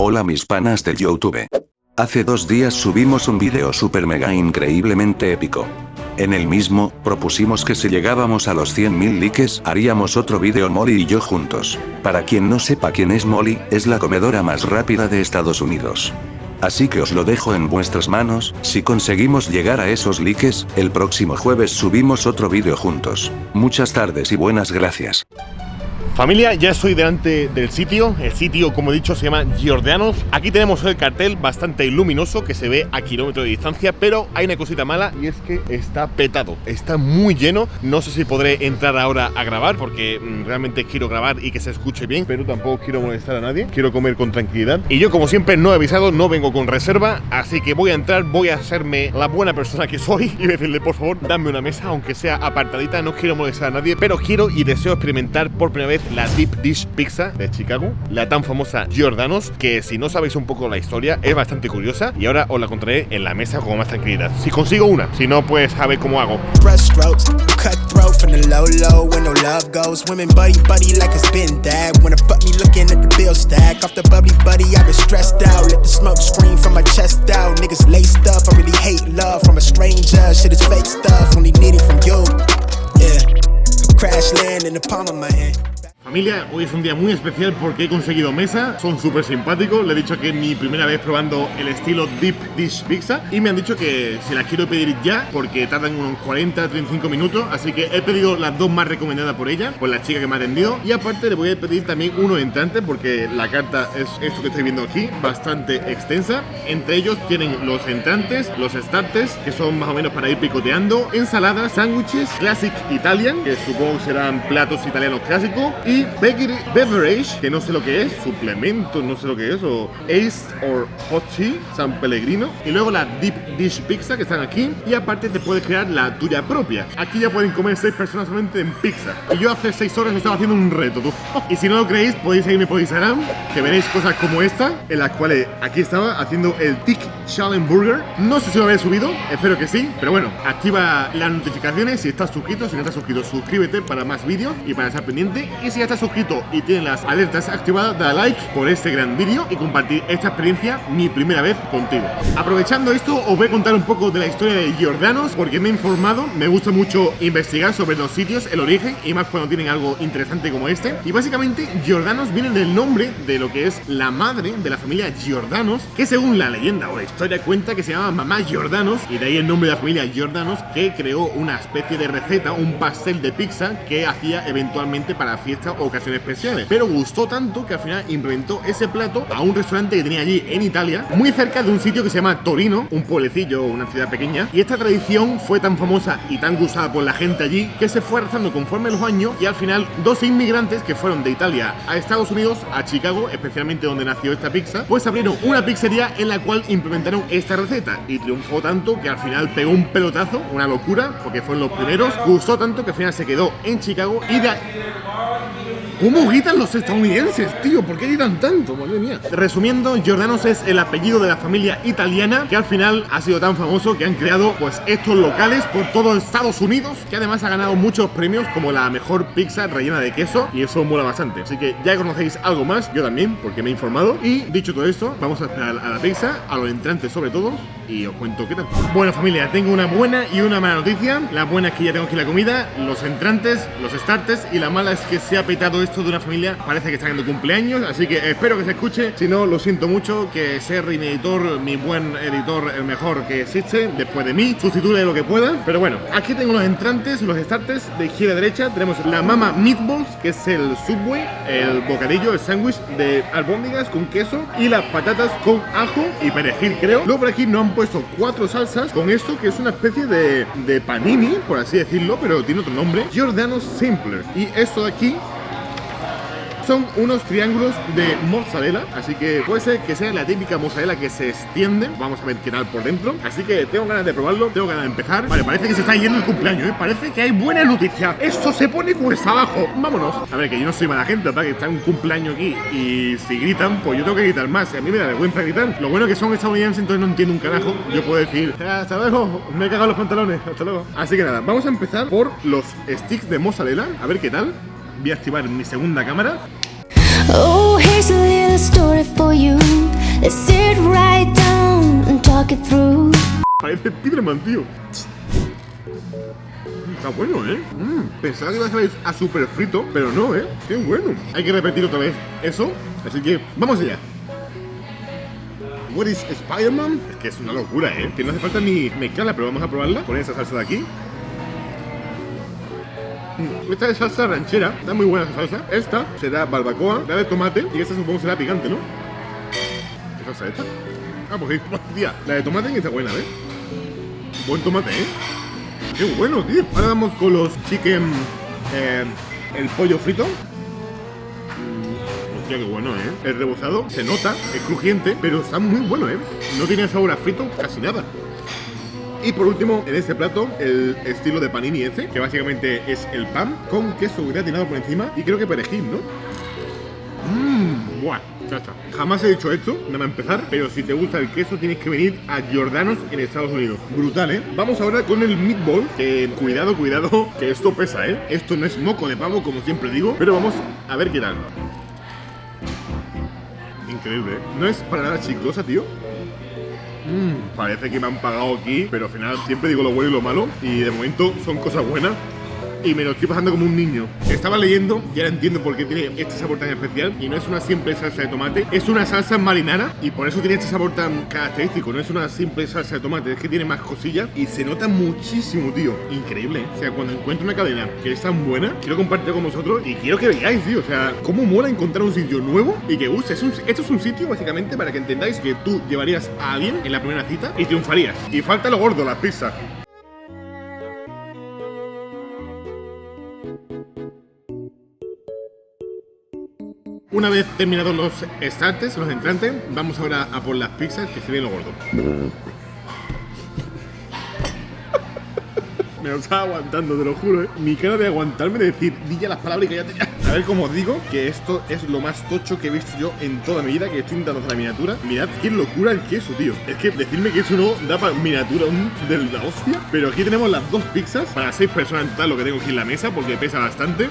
Hola mis panas del YouTube. Hace 2 días subimos un video super mega increíblemente épico. En el mismo, propusimos que si llegábamos a los 100.000 likes, haríamos otro video Molly y yo juntos. Para quien no sepa quién es Molly, es la comedora más rápida de Estados Unidos. Así que os lo dejo en vuestras manos, si conseguimos llegar a esos likes, el próximo jueves subimos otro video juntos. Muchas tardes y buenas gracias. Familia, ya estoy delante del sitio. El sitio, como he dicho, se llama Giordano's. Aquí tenemos el cartel bastante luminoso que se ve a kilómetros de distancia, pero hay una cosita mala y es que está petado, está muy lleno. No sé si podré entrar ahora a grabar porque realmente quiero grabar y que se escuche bien, pero tampoco quiero molestar a nadie, quiero comer con tranquilidad. Y yo, como siempre, no he avisado, no vengo con reserva, así que voy a entrar, voy a hacerme la buena persona que soy y decirle, por favor, dame una mesa, aunque sea apartadita. No quiero molestar a nadie, pero quiero y deseo experimentar por primera vez la Deep Dish Pizza de Chicago, la tan famosa Giordano's, que si no sabéis un poco la historia es bastante curiosa y ahora os la contaré en la mesa con más tranquilidad. Si consigo una, si no, pues a ver cómo hago. Familia, hoy es un día muy especial porque he conseguido mesa, son súper simpáticos. Le he dicho que es mi primera vez probando el estilo Deep Dish Pizza y me han dicho que si las quiero pedir ya porque tardan unos 40-35 minutos, así que he pedido las dos más recomendadas por ella, por la chica que me ha atendido, y aparte le voy a pedir también uno entrante porque la carta es esto que estoy viendo aquí, bastante extensa. Entre ellos tienen los entrantes, los starters, que son más o menos para ir picoteando, ensaladas, sándwiches, Classic Italian, que supongo que serán platos italianos clásicos, y Beverage, que no sé lo que es, suplemento, no sé lo que es, o Ace or Hot Tea, San Pellegrino, y luego la Deep Dish Pizza que están aquí, y aparte te puedes crear la tuya propia. Aquí ya pueden comer 6 personas solamente en pizza, y yo hace 6 horas estaba haciendo un reto, tú. Y si no lo creéis, podéis seguirme por Instagram, que veréis cosas como esta, en las cuales aquí estaba haciendo el Thick Challenge Burger. No sé si lo habéis subido, espero que sí, pero bueno, activa las notificaciones si estás suscrito. Si no estás suscrito, suscríbete para más vídeos y para estar pendiente, y si ya estás suscrito y tienes las alertas activadas, da like por este gran vídeo y compartir esta experiencia, mi primera vez contigo. Aprovechando esto, os voy a contar un poco de la historia de Giordano's porque me he informado, me gusta mucho investigar sobre los sitios, el origen, y más cuando tienen algo interesante como este. Y básicamente Giordano's viene del nombre de lo que es la madre de la familia Giordano's, que según la leyenda o la historia cuenta que se llama Mamá Giordano's, y de ahí el nombre de la familia Giordano's, que creó una especie de receta, un pastel de pizza que hacía eventualmente para fiestas o ocasiones especiales, pero gustó tanto que al final inventó ese plato a un restaurante que tenía allí en Italia, muy cerca de un sitio que se llama Torino, un pueblecillo, una ciudad pequeña, y esta tradición fue tan famosa y tan gustada por la gente allí que se fue arrastrando conforme los años, y al final 2 inmigrantes que fueron de Italia a Estados Unidos, a Chicago, especialmente donde nació esta pizza, pues abrieron una pizzería en la cual implementaron esta receta y triunfó tanto que al final pegó un pelotazo, una locura, porque fueron los primeros, gustó tanto que al final se quedó en Chicago y de... ¿Cómo gritan los estadounidenses, tío? ¿Por qué gritan tanto? Madre mía. Resumiendo, Giordano's es el apellido de la familia italiana que al final ha sido tan famoso que han creado pues estos locales por todo Estados Unidos, que además ha ganado muchos premios como la mejor pizza rellena de queso, y eso mola bastante. Así que ya conocéis algo más, yo también, porque me he informado. Y dicho todo esto, vamos a esperar a la pizza, a los entrantes sobre todo, y os cuento qué tal. Bueno, familia, tengo una buena y una mala noticia. La buena es que ya tengo aquí la comida, los entrantes, los starters, y la mala es que se ha petado esto de una familia, parece que están en cumpleaños, así que espero que se escuche. Si no, lo siento mucho, que ser mi editor, mi buen editor, el mejor que existe después de mí, sustituye lo que pueda. Pero bueno, aquí tengo los entrantes, los starters, de izquierda a derecha tenemos la Mama Meatballs, que es el Subway, el bocadillo, el sándwich de albóndigas con queso, y las patatas con ajo y perejil, creo. Luego por aquí nos han puesto 4 salsas con esto, que es una especie de panini, por así decirlo, pero tiene otro nombre, Giordano's Simpler. Y esto de aquí son unos triángulos de mozzarella, así que puede ser que sea la típica mozzarella que se extiende. Vamos a ver qué tal por dentro. Así que tengo ganas de probarlo, tengo ganas de empezar. Vale, parece que se está yendo el cumpleaños, ¿eh? Parece que hay buena noticia. Esto se pone cuesta abajo. Vámonos. A ver, que yo no soy mala gente, ¿verdad? Que está un cumpleaños aquí y si gritan, pues yo tengo que gritar más. Y a mí me da vergüenza gritar. Lo bueno que son estadounidenses, entonces no entiendo un carajo. Yo puedo decir, hasta luego, me he cagado los pantalones, hasta luego. Así que nada, vamos a empezar por los sticks de mozzarella. A ver qué tal. Voy a activar mi segunda cámara. Oh, here's a little story for you. make it through. Parece Spiderman, tío. Está bueno, ¿eh? Pensaba que iba a saber a super frito, pero no, ¿eh? Qué bueno. Hay que repetir otra vez eso, así que vamos allá. What is Spider-Man? Es que es una locura, ¿eh? Que no hace falta ni mezclarla, pero vamos a probarla. Poner esa salsa de aquí. Esta es salsa ranchera, está muy buena esa salsa. Esta será barbacoa, la de tomate, y esta supongo será picante, ¿no? ¿Qué salsa es esta? Ah, pues sí, tía, la de tomate está buena, ¿eh? Buen tomate, ¿eh? ¡Qué bueno, tío! Ahora vamos con los chicken... el pollo frito. Hostia, qué bueno, ¿eh? El rebozado se nota, es crujiente, pero está muy bueno, ¿eh? No tiene sabor a frito casi nada. Y por último, en este plato, el estilo de panini este, que básicamente es el pan con queso gratinado por encima y creo que perejil, ¿no? ¡Buah! Chacha. Jamás he dicho esto, nada más empezar, pero si te gusta el queso tienes que venir a Giordano's en Estados Unidos. Brutal, ¿eh? Vamos ahora con el meatball, que cuidado, cuidado, que esto pesa, ¿eh? Esto no es moco de pavo, como siempre digo, pero vamos a ver qué tal. Increíble, ¿eh? No es para nada chiclosa, tío. Parece que me han pagado aquí, pero al final siempre digo lo bueno y lo malo, y de momento son cosas buenas. Y me lo estoy pasando como un niño. Estaba leyendo y ahora entiendo por qué tiene este sabor tan especial. Y no es una simple salsa de tomate, es una salsa marinara. Y por eso tiene este sabor tan característico. No es una simple salsa de tomate, es que tiene más cosillas. Y se nota muchísimo, tío. Increíble, ¿eh? O sea, cuando encuentro una cadena que es tan buena, quiero compartirla con vosotros. Y quiero que veáis, tío. O sea, cómo mola encontrar un sitio nuevo y que guste. Esto es un sitio, básicamente, para que entendáis que tú llevarías a alguien en la primera cita y triunfarías. Y falta lo gordo, la pizza. Una vez terminados los starters, los entrantes, vamos ahora a por las pizzas, que se viene lo gordo. Me lo estaba aguantando, te lo juro, ¿eh? Mi cara de aguantarme, de decir, di ya las palabras que ya tenía. A ver cómo os digo, que esto es lo más tocho que he visto yo en toda mi vida, que estoy intentando hacer la miniatura. Mirad qué locura el queso, tío. Es que decirme que eso no da para miniatura de la hostia. Pero aquí tenemos las dos pizzas, para 6 personas en total, lo que tengo aquí en la mesa, porque pesa bastante.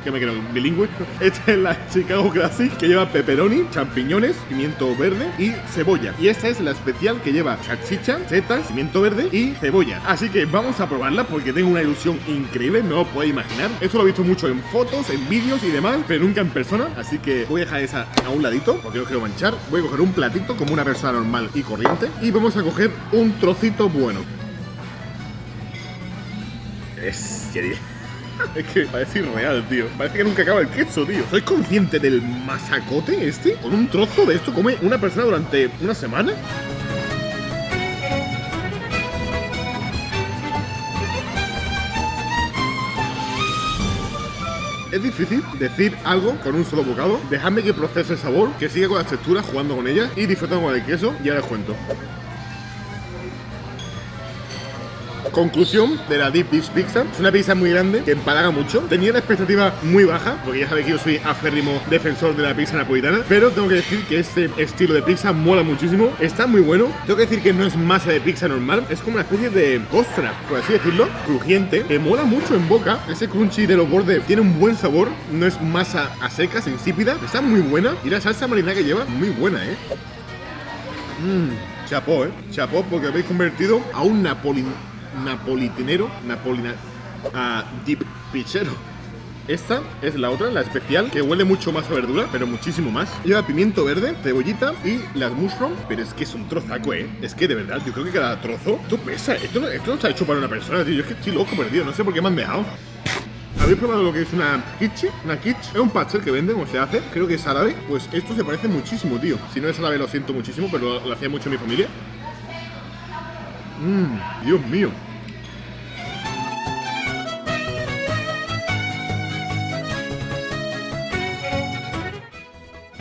Que me quedo bilingüe. Esta es la Chicago Classic, que lleva pepperoni, champiñones, pimiento verde y cebolla. Y esta es la especial, que lleva salchicha, setas, pimiento verde y cebolla. Así que vamos a probarla porque tengo una ilusión increíble, no lo podéis imaginar. Esto lo he visto mucho en fotos, en vídeos y demás, pero nunca en persona. Así que voy a dejar esa a un ladito porque no quiero manchar. Voy a coger un platito como una persona normal y corriente y vamos a coger un trocito bueno. Es que parece irreal, tío. Parece que nunca acaba el queso, tío. ¿Sois consciente del masacote este? Con un trozo de esto come una persona durante una semana. Es difícil decir algo con un solo bocado. Dejadme que procese el sabor, que siga con las texturas, jugando con ellas y disfrutando con el queso. Y ahora os cuento. Conclusión de la Deep Dish Pizza. Es una pizza muy grande que empalaga mucho. Tenía la expectativa muy baja, porque ya sabéis que yo soy aférrimo defensor de la pizza napolitana, pero tengo que decir que este estilo de pizza mola muchísimo. Está muy bueno. Tengo que decir que no es masa de pizza normal, es como una especie de costra, por así decirlo, crujiente, que mola mucho en boca. Ese crunchy de los bordes tiene un buen sabor. No es masa a secas, insípida. Está muy buena. Y la salsa marinara que lleva, muy buena, ¿eh? Chapó, chapó, porque habéis convertido a un deep pizzero. Esta es la otra, la especial, que huele mucho más a verdura, pero muchísimo más. Lleva pimiento verde, cebollita y las mushroom, pero es que es un trozaco, Es que de verdad, yo creo que cada trozo, esto pesa. Esto no está hecho para una persona, tío. Yo es que estoy loco perdido, no sé por qué me han dejado. ¿Habéis probado lo que es una quiche? Una quiche es un pastel que venden o se hace, creo que es árabe. Pues esto se parece muchísimo, tío. Si no es árabe lo siento muchísimo, pero lo hacía mucho mi familia. Dios mío.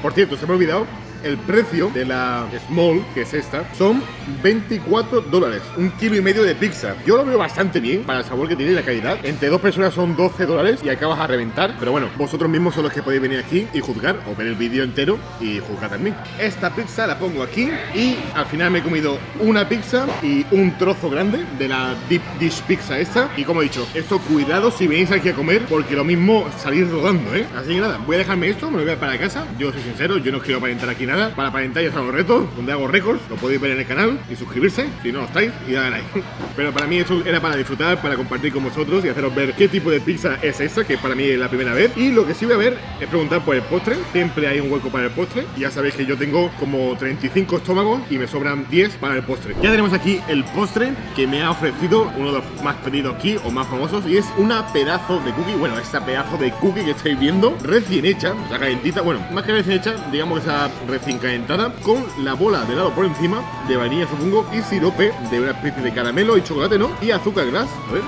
Por cierto, se me ha olvidado, el precio de la Small, que es esta, son $24. $1,5 kg de pizza. Yo lo veo bastante bien para el sabor que tiene y la calidad. Entre 2 personas son $12 y acabas a reventar. Pero bueno, vosotros mismos son los que podéis venir aquí y juzgar, o ver el vídeo entero y juzgar también. Esta pizza la pongo aquí y al final me he comido una pizza y un trozo grande de la Deep Dish Pizza esta. Y como he dicho, esto cuidado si venís aquí a comer, porque lo mismo salir rodando, Así que nada, voy a dejarme esto, me lo voy a para casa. Yo soy sincero, yo no quiero aparentar aquí nada. nada, para aparentar ya están los retos, donde hago récords, lo podéis ver en el canal y suscribirse, si no lo estáis, y darle like. Pero para mí eso era para disfrutar, para compartir con vosotros y haceros ver qué tipo de pizza es esta, que para mí es la primera vez. Y lo que sí voy a ver es preguntar por el postre, siempre hay un hueco para el postre. Y ya sabéis que yo tengo como 35 estómagos y me sobran 10 para el postre. Ya tenemos aquí el postre que me ha ofrecido uno de los más pedidos aquí, o más famosos, y es una pedazo de cookie, bueno, esta pedazo de cookie que estáis viendo, recién hecha, o sea, calentita, bueno, más que recién hecha, digamos que está recién calentada, con la bola de helado por encima, de vainilla supongo, y sirope de una especie de caramelo y chocolate, ¿no? Y azúcar glass, a ver.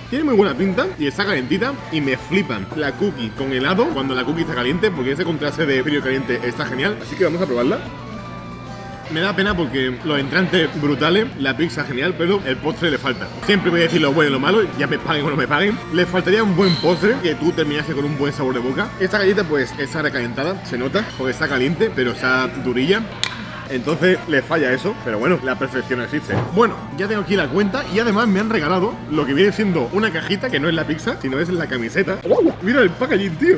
Tiene muy buena pinta y está calentita y me flipan la cookie con helado cuando la cookie está caliente, porque ese contraste de frío y caliente está genial, así que vamos a probarla. Me da pena porque los entrantes brutales, la pizza genial, pero el postre le falta. Siempre voy a decir lo bueno y lo malo, ya me paguen o no me paguen. Le faltaría un buen postre, que tú terminase con un buen sabor de boca. Esta galleta pues está recalentada, se nota, porque está caliente, pero está durilla. Entonces le falla eso, pero bueno, la perfección existe. Bueno, ya tengo aquí la cuenta y además me han regalado lo que viene siendo una cajita, que no es la pizza, sino es la camiseta. Mira el packaging, tío.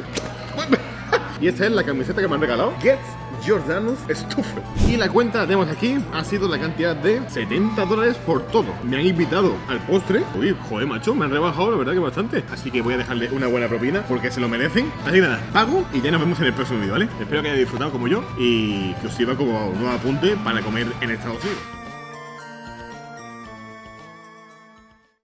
Y esta es la camiseta que me han regalado. Get Jordanus Stuffed. Y la cuenta la tenemos aquí, ha sido la cantidad de $70 por todo. Me han invitado al postre. Uy, joder, macho, me han rebajado la verdad que bastante. Así que voy a dejarle una buena propina porque se lo merecen. Así que nada, pago y ya nos vemos en el próximo vídeo, ¿vale? Espero que hayáis disfrutado como yo y que os sirva como un nuevo apunte para comer en Estados Unidos.